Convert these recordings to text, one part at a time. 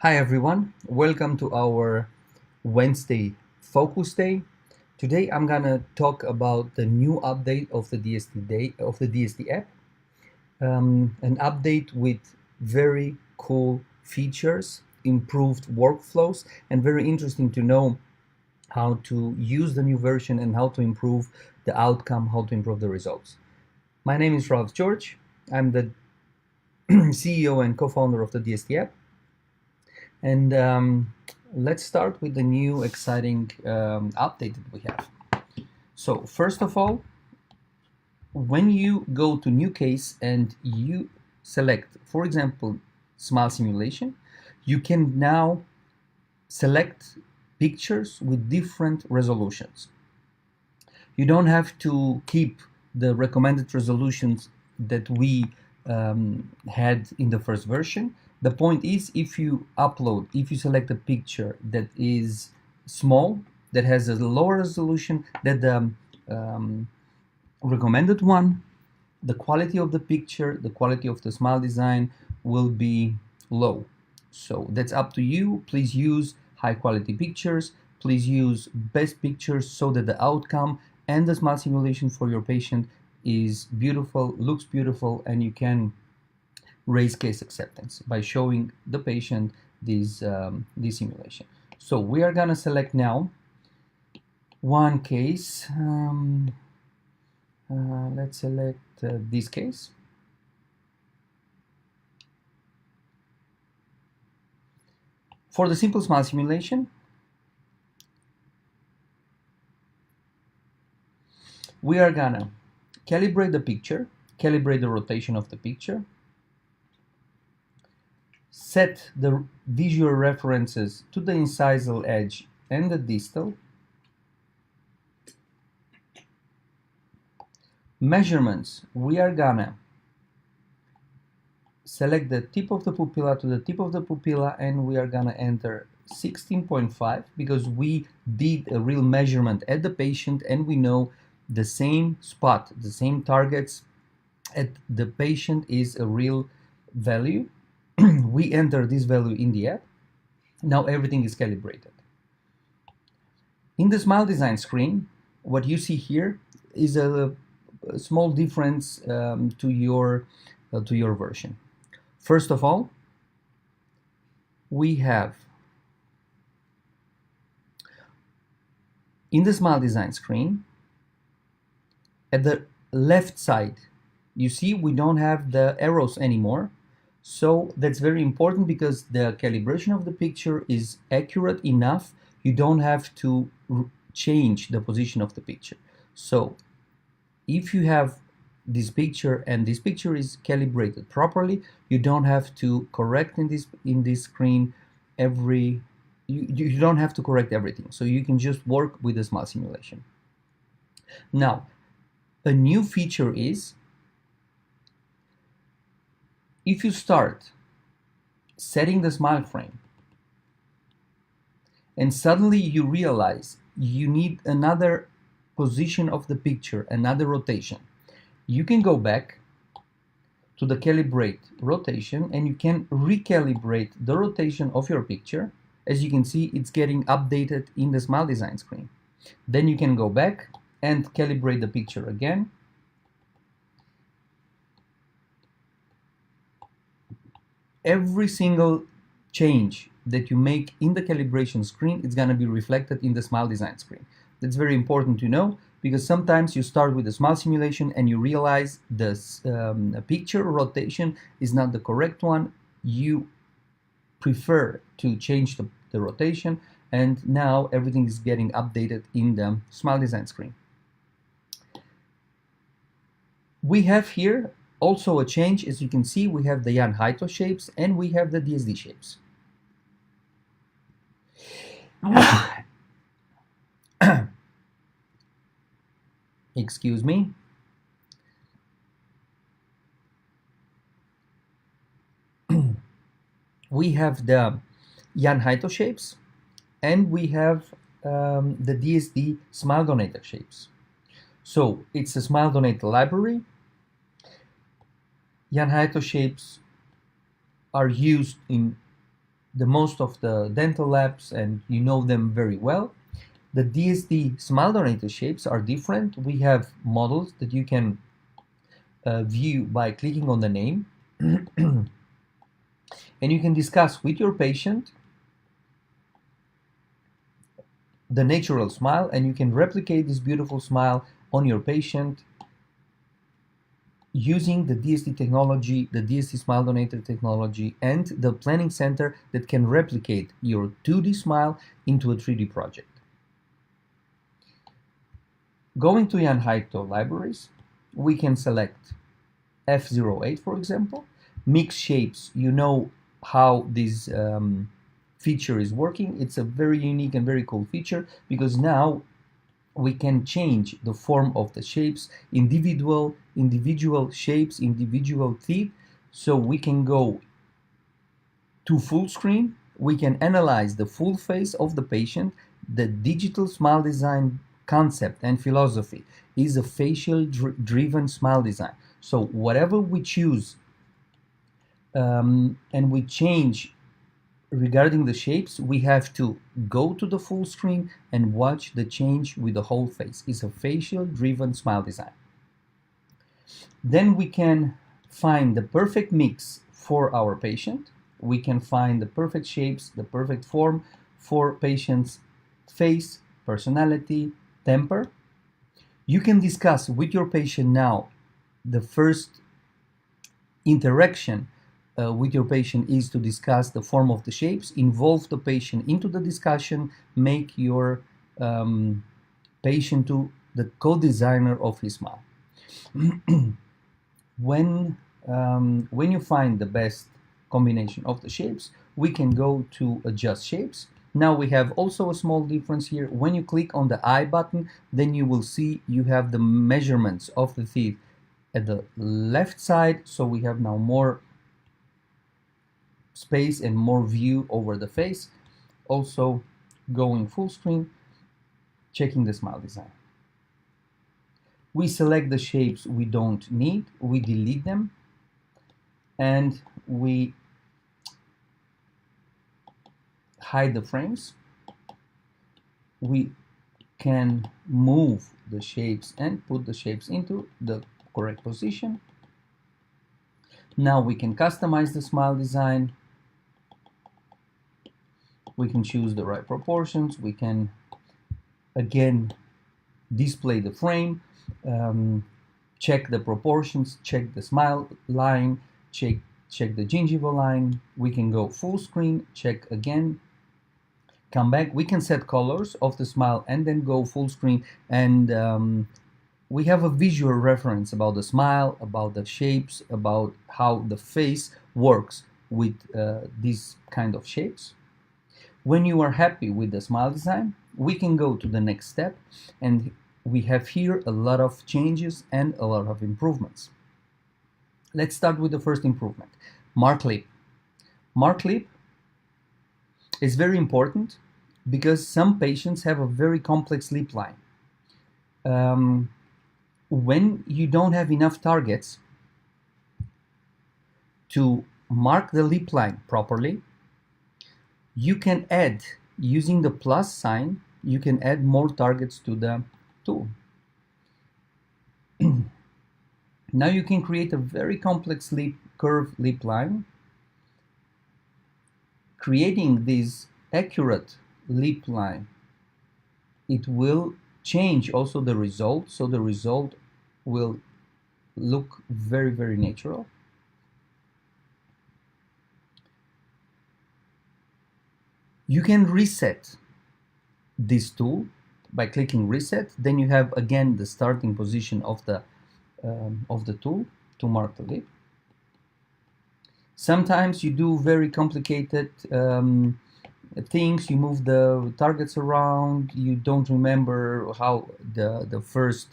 Hi everyone, welcome to our Wednesday Focus Day. Today I'm gonna talk about the new update of the DSD app, an update with very cool features, improved workflows, and very interesting to know how to use the new version and how to improve the outcome, how to improve the results. My name is Ralph George. I'm the CEO and co-founder of the DSDApp. And let's start with the new exciting update that we have. So first of all, when you go to new case and you select, for example, smile simulation, you can now select pictures with different resolutions. You don't have to keep the recommended resolutions that we had in the first version. The point is, if you select a picture that is small, that has a lower resolution than the recommended one, the quality of the picture, the quality of the smile design will be low. So that's up to you. Please use high quality pictures. Please use best pictures so that the outcome and the smile simulation for your patient is beautiful, looks beautiful, and you can raise case acceptance by showing the patient this simulation. So we are gonna select now one case. Let's select this case. For the simple smile simulation, we are gonna calibrate the picture, calibrate the rotation of the picture, set the visual references to the incisal edge and the distal, measurements, we are gonna select the tip of the pupilla to the tip of the pupilla, and we are gonna enter 16.5 because we did a real measurement at the patient and we know the same spot, the same targets at the patient is a real value. We enter this value in the app. Now everything is calibrated. In the smile design screen, what you see here is a small difference to your version. First of all, we have in the smile design screen at the left side, you see we don't have the arrows anymore. So that's very important because the calibration of the picture is accurate enough. You don't have to change the position of the picture. So if you have this picture and this picture is calibrated properly, you don't have to correct in this screen you don't have to correct everything. So you can just work with the smile simulation. Now, a new feature is if you start setting the smile frame and suddenly you realize you need another position of the picture, another rotation, you can go back to the calibrate rotation and you can recalibrate the rotation of your picture. As you can see, it's getting updated in the smile design screen. Then you can go back and calibrate the picture again. Every single change that you make in the calibration screen is going to be reflected in the smile design screen. That's very important to know because sometimes you start with the smile simulation and you realize this picture rotation is not the correct one. You prefer to change the rotation, and now everything is getting updated in the smile design screen. We have here also a change. As you can see, we have the Jan Haito shapes and we have the DSD shapes. Excuse me. We have the Jan Haito shapes and we have the DSD smile donator shapes. So it's a smile donator library. Jan Haito shapes are used in the most of the dental labs and you know them very well. The DSD smile donator shapes are different. We have models that you can view by clicking on the name. And you can discuss with your patient the natural smile, and you can replicate this beautiful smile on your patient using the DSD technology, the DSD smile donator technology, and the planning center that can replicate your 2D smile into a 3D project. Going to Jan Heito libraries, we can select F08, for example, mix shapes. You know how this feature is working. It's a very unique and very cool feature because now we can change the form of the shapes, individual shapes, individual teeth. So we can go to full screen. We can analyze the full face of the patient. The digital smile design concept and philosophy is a facial driven smile design. So whatever we choose and we change regarding the shapes, we have to go to the full screen and watch the change with the whole face. It's a facial driven smile design. Then we can find the perfect mix for our patient. We can find the perfect shapes, the perfect form for patient's face, personality, temper. You can discuss with your patient now. The first interaction with your patient is to discuss the form of the shapes, involve the patient into the discussion, make your patient to the co-designer of his smile. When you find the best combination of the shapes, we can go to adjust shapes. Now we have also a small difference here. When you click on the I button, then you will see you have the measurements of the teeth at the left side. So we have now more space and more view over the face. Also going full screen, checking the smile design. We select the shapes we don't need, we delete them, and we hide the frames. We can move the shapes and put the shapes into the correct position. Now we can customize the smile design. We can choose the right proportions. We can again display the frame, check the proportions, check the smile line, check the gingival line. We can go full screen, check again, come back. We can set colors of the smile and then go full screen, and we have a visual reference about the smile, about the shapes, about how the face works with these kind of shapes. When you are happy with the smile design, we can go to the next step, and we have here a lot of changes and a lot of improvements. Let's start with the first improvement, mark lip. Mark lip is very important because some patients have a very complex lip line. When you don't have enough targets to mark the lip line properly, you can add, using the plus sign, you can add more targets to the tool. Now you can create a very complex curved lip line. Creating this accurate lip line, it will change also the result, so the result will look very, very natural. You can reset this tool by clicking reset. Then you have again the starting position of the tool to mark the lip. Sometimes you do very complicated things. You move the targets around. You don't remember how the first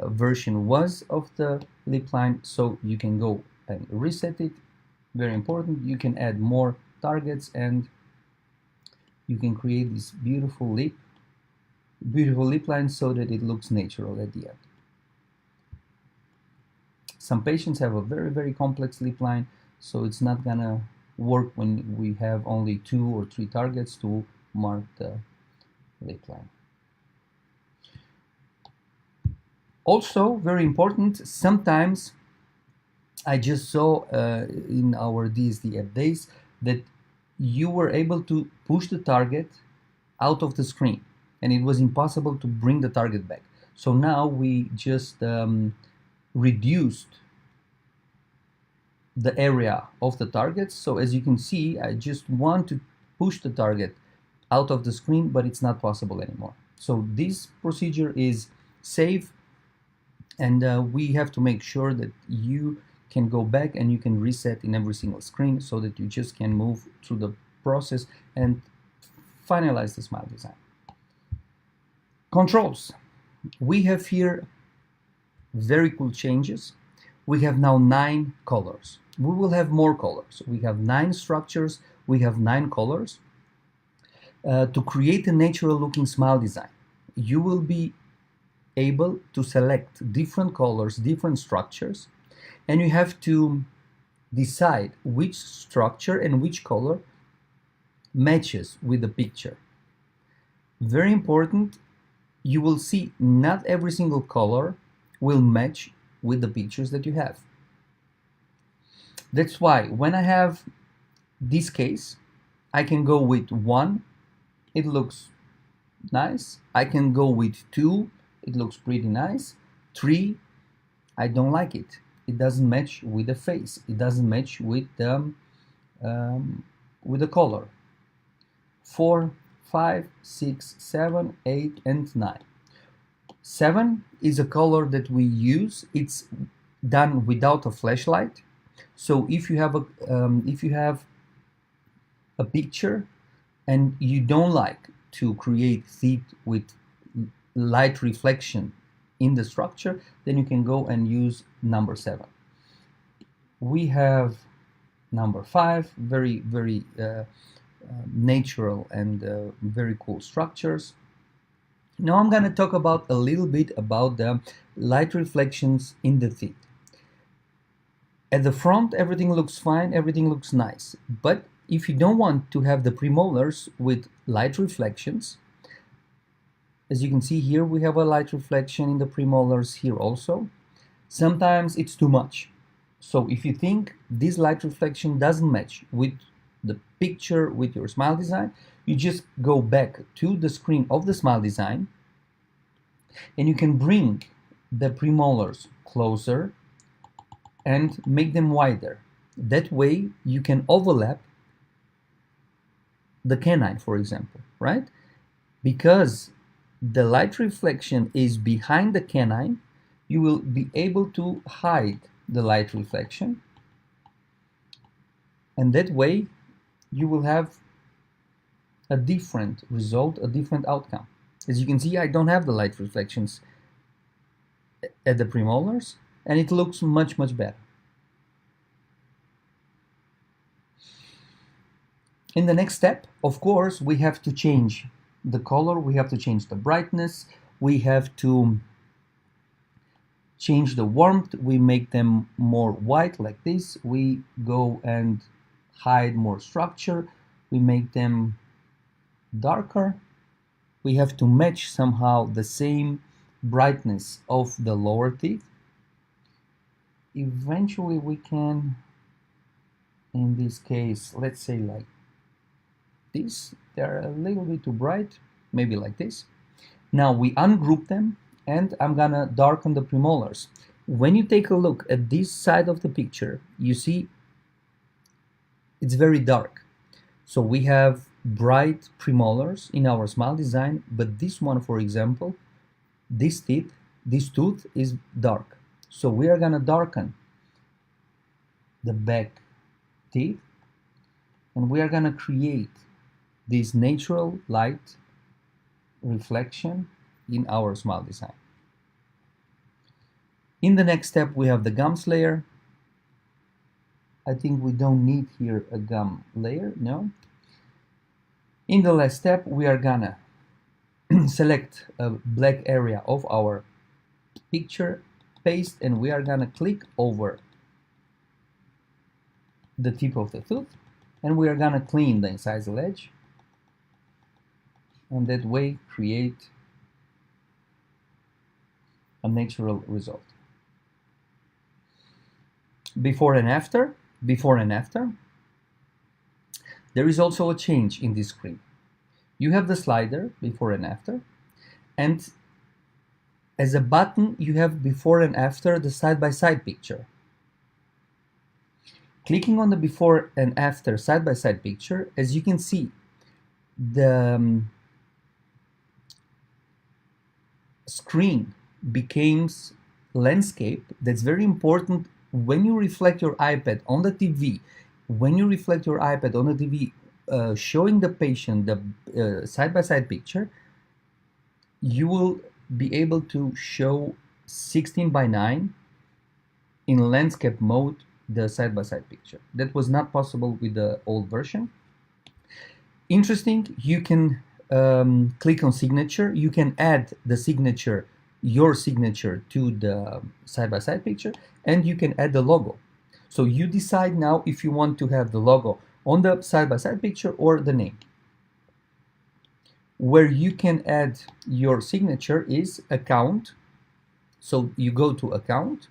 version was of the lip line, so you can go and reset it. Very important. You can add more targets and you can create this beautiful lip line so that it looks natural at the end. Some patients have a very, very complex lip line, so it's not gonna work when we have only 2 or 3 targets to mark the lip line. Also, very important, sometimes I just saw in our DSDApp days that you were able to push the target out of the screen and it was impossible to bring the target back. So now we just reduced the area of the target. So as you can see, I just want to push the target out of the screen, but it's not possible anymore. So this procedure is safe, and we have to make sure that you can go back and you can reset in every single screen so that you just can move through the process and finalize the smile design. Controls. We have here very cool changes. We have now 9 colors. We will have more colors. We have 9 structures. We have 9 colors. To create a natural looking smile design, you will be able to select different colors, different structures, and you have to decide which structure and which color matches with the picture. Very important, you will see not every single color will match with the pictures that you have. That's why when I have this case, I can go with 1, it looks nice. I can go with 2, it looks pretty nice. 3, I don't like it. It doesn't match with the face. It doesn't match with the color. 4, 5, 6, 7, 8, and 9. 7 is a color that we use. It's done without a flashlight. So if you have a picture and you don't like to create teeth with light reflection in the structure, then you can go and use number 7. We have number 5, very natural and very cool structures. Now I'm going to talk about a little bit about the light reflections in the teeth. At the front, everything looks fine, everything looks nice. But if you don't want to have the premolars with light reflections, as you can see here, we have a light reflection in the premolars here also. Sometimes it's too much. So if you think this light reflection doesn't match with the picture, with your smile design, you just go back to the screen of the smile design and you can bring the premolars closer and make them wider. That way you can overlap the canine, for example, right? Because the light reflection is behind the canine, you will be able to hide the light reflection, and that way you will have a different result, a different outcome. As you can see, I don't have the light reflections at the premolars, and it looks much better. In the next step, of course, we have to change the color, we have to change the brightness, we have to change the warmth, we make them more white like this, we go and hide more structure, we make them darker, we have to match somehow the same brightness of the lower teeth. Eventually we can, in this case, let's say like this, they're a little bit too bright, maybe like this. Now we ungroup them and I'm gonna darken the premolars. When you take a look at this side of the picture, you see it's very dark. So we have bright premolars in our smile design, but this one, for example, this tooth is dark. So we are gonna darken the back teeth and we are gonna create this natural light reflection in our smile design. In the next step, we have the gums layer. I think we don't need here a gum layer, no. In the last step, we are gonna select a black area of our picture, paste, and we are gonna click over the tip of the tooth. and we are gonna clean the incisal edge, and that way create a natural result. Before and after, there is also a change in this screen. You have the slider before and after, and as a button you have before and after the side-by-side picture. Clicking on the before and after side-by-side picture, as you can see, the screen becomes landscape. That's very important when you reflect your iPad on the TV. When you reflect your iPad on the TV, showing the patient the side-by-side picture, you will be able to show 16 by 9 in landscape mode the side-by-side picture. That was not possible with the old version. Interesting, you can click on signature. You can add the signature, your signature, to the side-by-side picture, and you can add the logo. So you decide now if you want to have the logo on the side-by-side picture or the name. Where you can add your signature is account. So you go to account.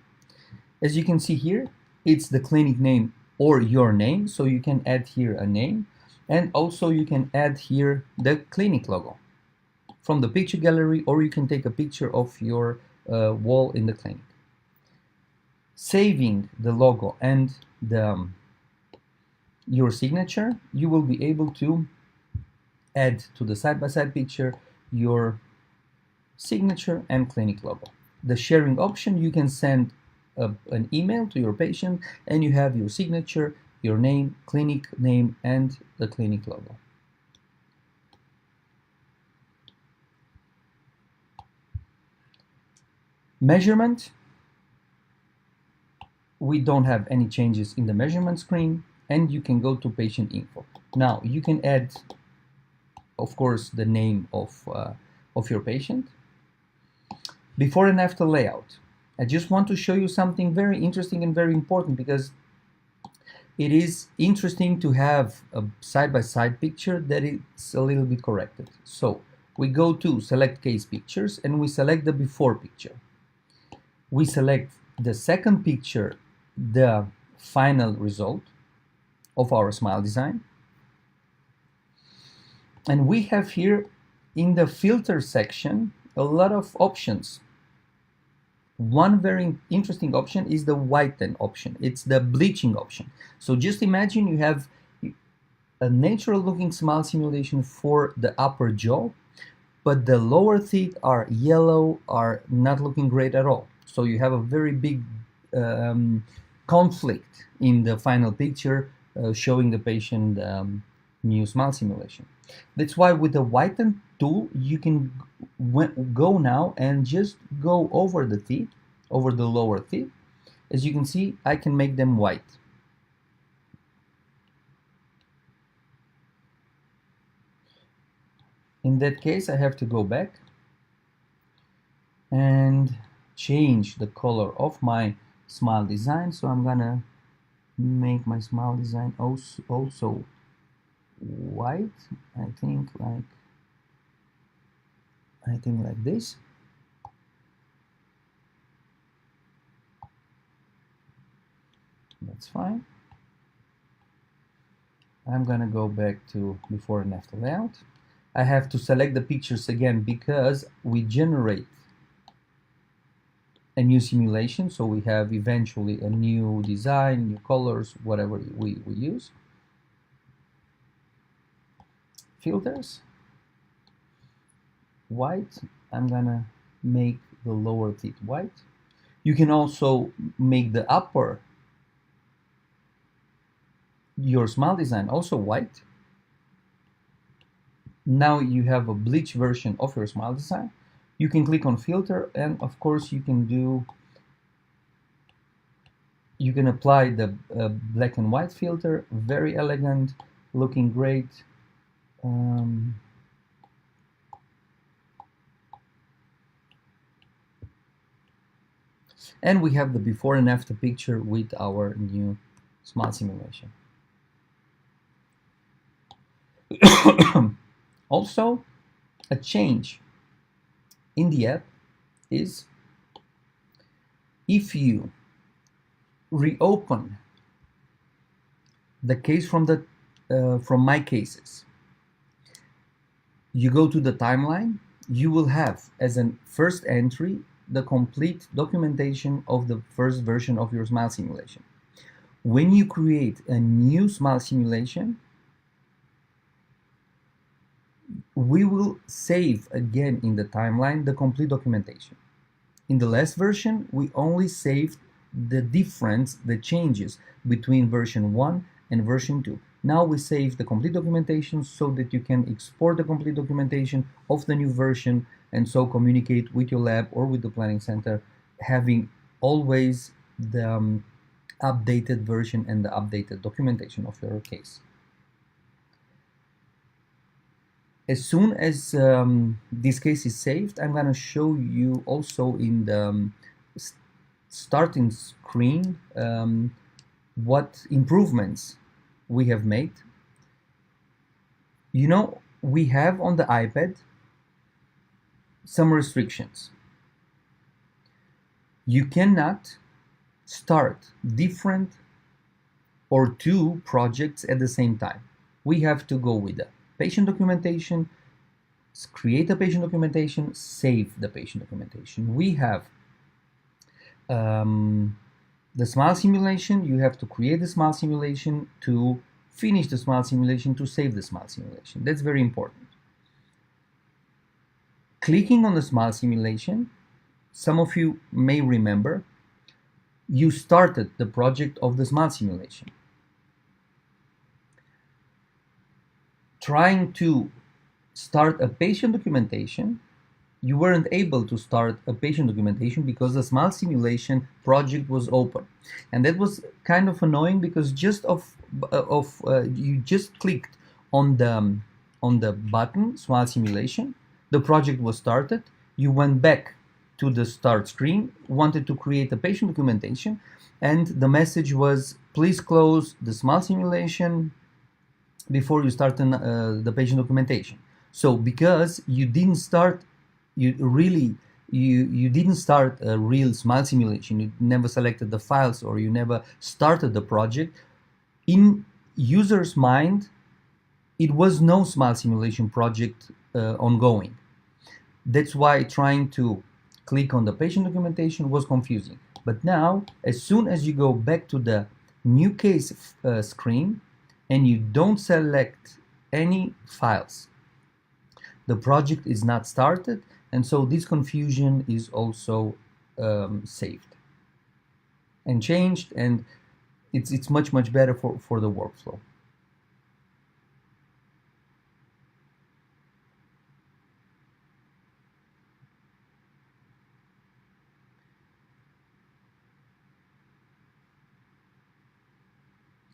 As you can see here, it's the clinic name or your name. So you can add here a name, and also you can add here the clinic logo from the picture gallery, or you can take a picture of your wall in the clinic. Saving the logo and your signature, you will be able to add to the side-by-side picture your signature and clinic logo. The sharing option, you can send an email to your patient, and you have your signature, your name, clinic name, and the clinic logo. Measurement, we don't have any changes in the measurement screen, and you can go to patient info. Now you can add, of course, the name of your patient. Before and after layout, I just want to show you something very interesting and very important, because it is interesting to have a side-by-side picture that is a little bit corrected. So we go to select case pictures, and we select the before picture. We select the second picture, the final result of our smile design. And we have here in the filter section a lot of options. One very interesting option is the whiten option. It's the bleaching option. So just imagine you have a natural looking smile simulation for the upper jaw, but the lower teeth are yellow, are not looking great at all. So you have a very big conflict in the final picture, showing the patient new smile simulation. That's why with the whiten tool, you can go now and just go over the teeth, over the lower teeth. As you can see, I can make them white. In that case, I have to go back and change the color of my smile design. So I'm gonna make my smile design also white. I think like this. That's fine. I'm gonna go back to before and after layout. I have to select the pictures again because we generate a new simulation, so we have eventually a new design, new colors, whatever we use. Filters, white. I'm gonna make the lower teeth white. You can also make the upper, your smile design, also white. Now you have a bleach version of your smile design. You can click on filter, and of course you can apply the black and white filter. Very elegant, looking great. And we have the before and after picture with our new smile simulation. Also, a change in the app is if you reopen the case from my cases, you go to the timeline, you will have as a first entry the complete documentation of the first version of your smile simulation. When you create a new smile simulation, we will save again in the timeline the complete documentation. In the last version, we only saved the difference, the changes between version 1 and version 2. Now we save the complete documentation so that you can export the complete documentation of the new version and so communicate with your lab or with the planning center, having always the updated version and the updated documentation of your case. As soon as this case is saved, I'm going to show you also in the starting screen what improvements we have made. You know, we have on the iPad some restrictions. You cannot start different or two projects at the same time. We have to go with the patient documentation, create a patient documentation, save the patient documentation. We have the smile simulation. You have to create the smile simulation, to finish the smile simulation, to save the smile simulation. That's very important. Clicking on the smile simulation, some of you may remember, you started the project of the smile simulation. Trying to start a patient documentation, you weren't able to start a patient documentation because the smile simulation project was open, and that was kind of annoying because you just clicked on the button smile simulation, the project was started, you went back to the start screen, wanted to create a patient documentation, and the message was, please close the smile simulation before you start the patient documentation. So because you didn't start you didn't start a real smile simulation, you never selected the files, or you never started the project, in user's mind it was no smile simulation project ongoing. That's why trying to click on the patient documentation was confusing. But now, as soon as you go back to the new case screen and you don't select any files, the project is not started, and so this confusion is also saved and changed, and it's much better for the workflow.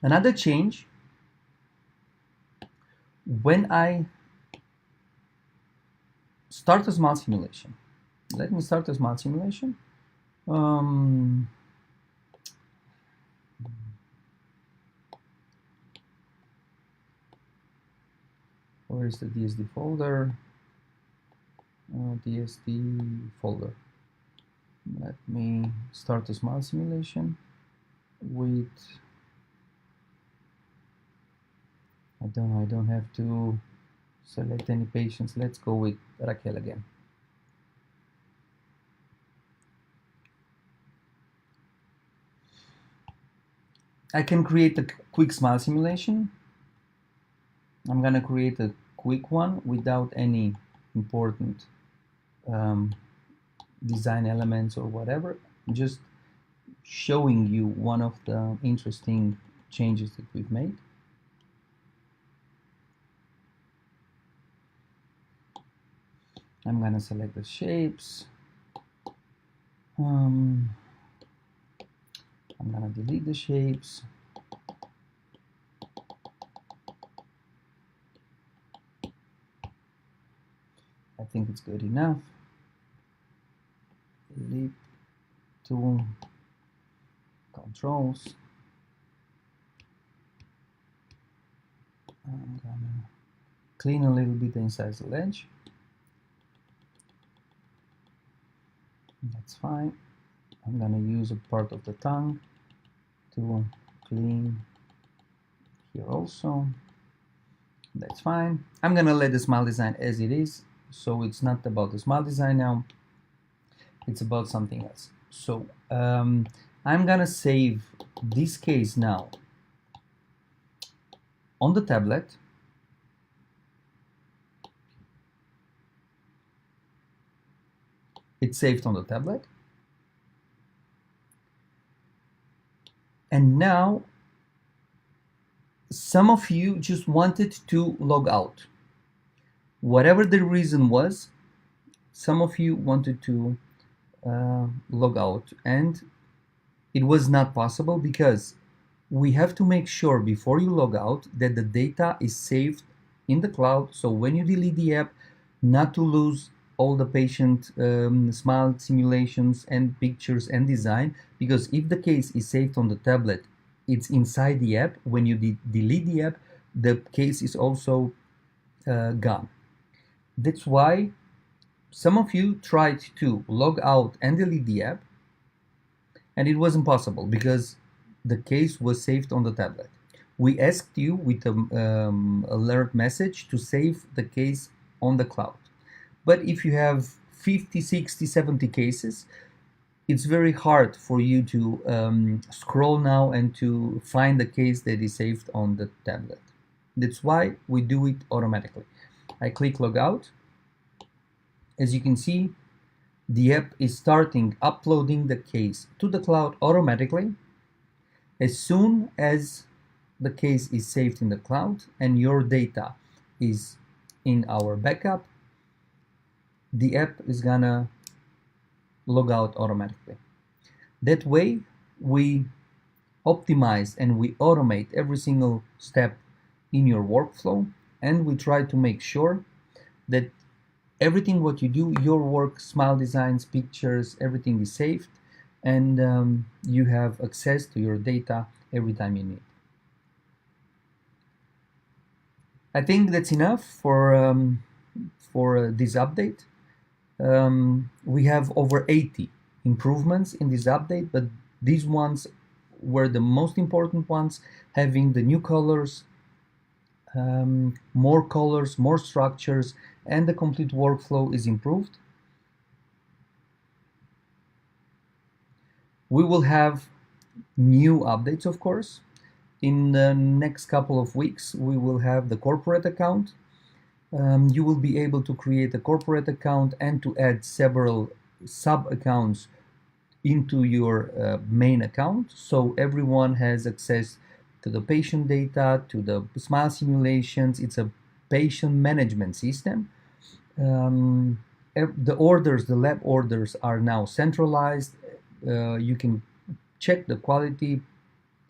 Another change, when I start a smile simulation, let me start a smile simulation. Where is the DSD folder? DSD folder. Let me start a smile simulation with, I don't have to select any patients. Let's go with Raquel again. I can create a quick smile simulation. I'm gonna create a quick one without any important design elements or whatever. Just showing you one of the interesting changes that we've made. I'm gonna select the shapes. I'm gonna delete the shapes. I think it's good enough. Delete tool, controls. I'm gonna clean a little bit the incisal edge. That's fine. I'm gonna use a part of the tongue to clean here also. That's fine. I'm gonna let the smile design as it is, so it's not about the smile design now, it's about something else. So I'm gonna save this case now on the tablet. It's saved on the tablet. And now some of you just wanted to log out. Whatever the reason was, some of you wanted to log out, and it was not possible because we have to make sure before you log out that the data is saved in the cloud, so when you delete the app, not to lose all the patient smile simulations and pictures and design, because if the case is saved on the tablet, it's inside the app. When you delete the app, the case is also gone. That's why some of you tried to log out and delete the app, and it wasn't possible because the case was saved on the tablet. We asked you with an alert message to save the case on the cloud. But if you have 50, 60, 70 cases, it's very hard for you to scroll now and to find the case that is saved on the tablet. That's why we do it automatically. I click logout. As you can see, the app is starting uploading the case to the cloud automatically. As soon as the case is saved in the cloud and your data is in our backup, the app is gonna log out automatically. That way, we optimize and we automate every single step in your workflow, and we try to make sure that everything what you do, your work, smile designs, pictures, everything is saved, and you have access to your data every time you need. I think that's enough for this update. We have over 80 improvements in this update, but these ones were the most important ones, having the new colors, more structures, and the complete workflow is improved. We will have new updates, of course. In the next couple of weeks, we will have the corporate account. You will be able to create a corporate account and to add several sub-accounts into your main account, so everyone has access to the patient data, to the smile simulations. It's a patient management system. The orders, the lab orders, are now centralized. You can check the quality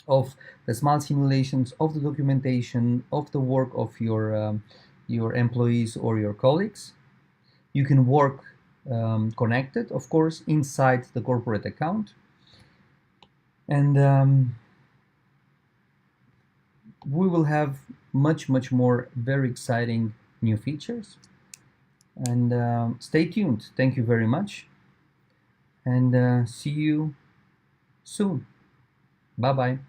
of the smile simulations, of the documentation, of the work of your employees or your colleagues. You can work connected, of course, inside the corporate account. And we will have much more very exciting new features. And stay tuned. Thank you very much. And see you soon. Bye-bye.